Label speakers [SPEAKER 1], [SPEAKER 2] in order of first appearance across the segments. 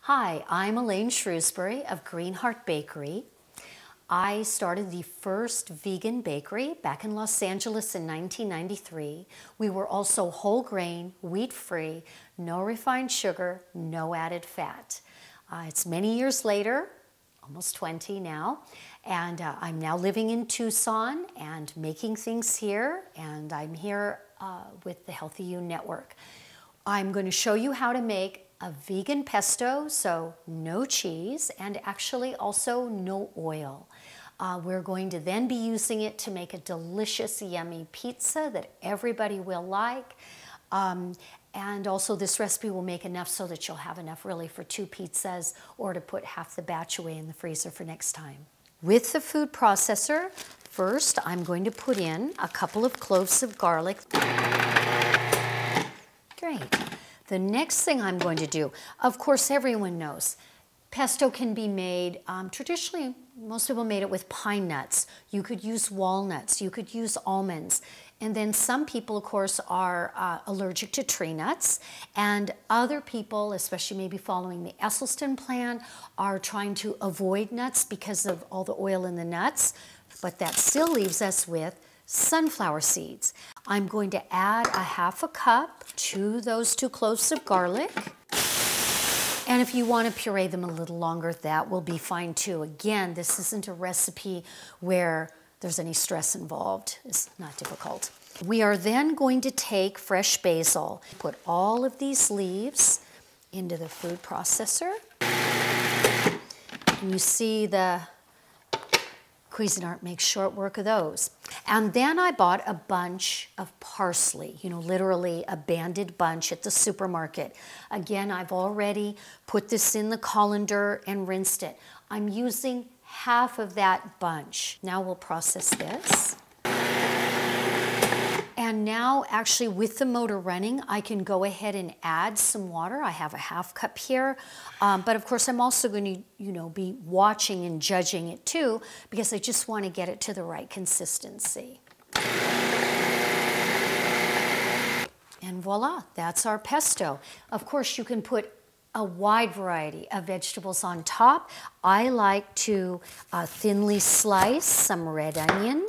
[SPEAKER 1] Hi, I'm Alaine Shrewsbury of Greenheart Bakery. I started the first vegan bakery back in Los Angeles in 1993. We were also whole grain, wheat-free, no refined sugar, no added fat. It's many years later, almost 20 now, and I'm now living in Tucson and making things here, and I'm here with the Healthy You Network. I'm going to show you how to make a vegan pesto, so no cheese, and actually also no oil. We're going to then be using it to make a delicious, yummy pizza that everybody will like. And also this recipe will make enough so that you'll have enough really for 2 pizzas or to put half the batch away in the freezer for next time. With the food processor, first I'm going to put in a couple of cloves of garlic. Great. The next thing I'm going to do, of course everyone knows, pesto can be made, traditionally most people made it with pine nuts. You could use walnuts, you could use almonds. And then some people, of course, are allergic to tree nuts. And other people, especially maybe following the Esselstyn plan, are trying to avoid nuts because of all the oil in the nuts. But that still leaves us with sunflower seeds. I'm going to add a half a cup to those 2 cloves of garlic. And if you want to puree them a little longer, that will be fine too. Again, this isn't a recipe where there's any stress involved. It's not difficult. We are then going to take fresh basil, put all of these leaves into the food processor. And you see the Cuisinart makes short work of those. And then I bought a bunch of parsley, literally a banded bunch at the supermarket. Again, I've already put this in the colander and rinsed it. I'm using half of that bunch. Now we'll process this. And now actually with the motor running, I can go ahead and add some water. I have a half cup here. But of course, I'm also going to, be watching and judging it too, because I just want to get it to the right consistency. And voila, that's our pesto. Of course, you can put a wide variety of vegetables on top. I like to thinly slice some red onion.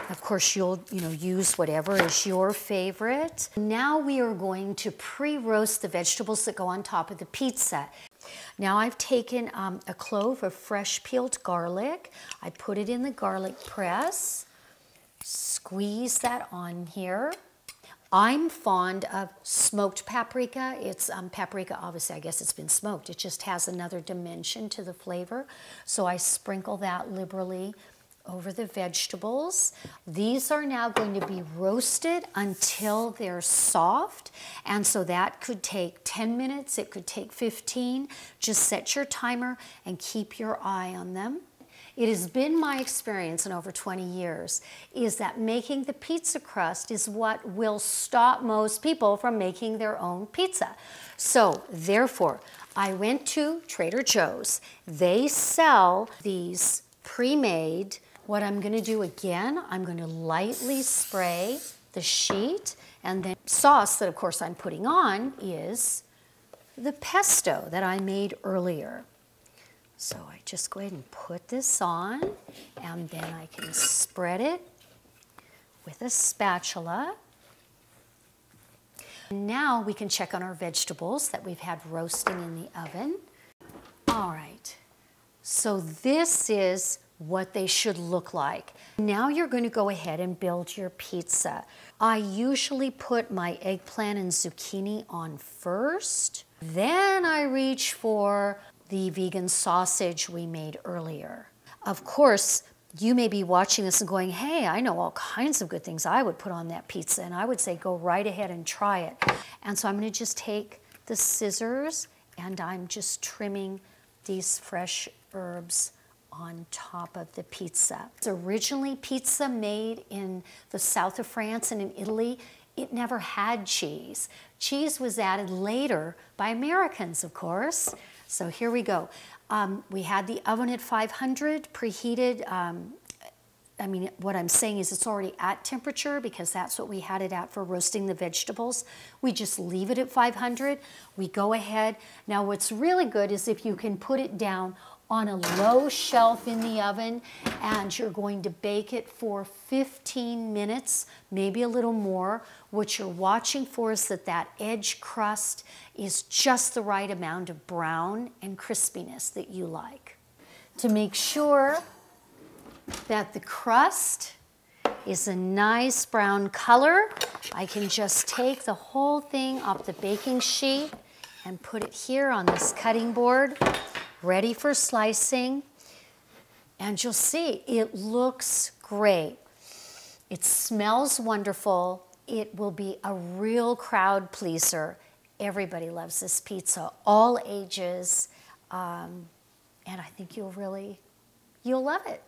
[SPEAKER 1] Of course, you'll use whatever is your favorite. Now we are going to pre-roast the vegetables that go on top of the pizza. Now I've taken a clove of fresh peeled garlic. I put it in the garlic press. Squeeze that on here. I'm fond of smoked paprika. It's paprika, obviously, I guess it's been smoked. It just has another dimension to the flavor. So I sprinkle that liberally over the vegetables. These are now going to be roasted until they're soft. And so that could take 10 minutes, it could take 15. Just set your timer and keep your eye on them. It has been my experience in over 20 years is that making the pizza crust is what will stop most people from making their own pizza. So therefore, I went to Trader Joe's. They sell these pre-made. What I'm going to do again, I'm going to lightly spray the sheet, and then sauce that of course I'm putting on is the pesto that I made earlier. So I just go ahead and put this on, and then I can spread it with a spatula. And now we can check on our vegetables that we've had roasting in the oven. All right, so this is what they should look like. Now you're going to go ahead and build your pizza. I usually put my eggplant and zucchini on first. Then I reach for the vegan sausage we made earlier. Of course, you may be watching this and going, hey, I know all kinds of good things I would put on that pizza, and I would say go right ahead and try it. And so I'm going to just take the scissors and I'm just trimming these fresh herbs on top of the pizza. It's originally pizza made in the south of France and in Italy. It never had cheese. Cheese was added later by Americans, of course. So here we go. We had the oven at 500 preheated I mean, what I'm saying is it's already at temperature because that's what we had it at for roasting the vegetables. We just leave it at 500. We go ahead. Now what's really good is if you can put it down on a low shelf in the oven and you're going to bake it for 15 minutes, maybe a little more. What you're watching for is that that edge crust is just the right amount of brown and crispiness that you like. To make sure that the crust is a nice brown color, I can just take the whole thing off the baking sheet and put it here on this cutting board, ready for slicing. And you'll see, it looks great. It smells wonderful. It will be a real crowd pleaser. Everybody loves this pizza, all ages. And I think you'll love it.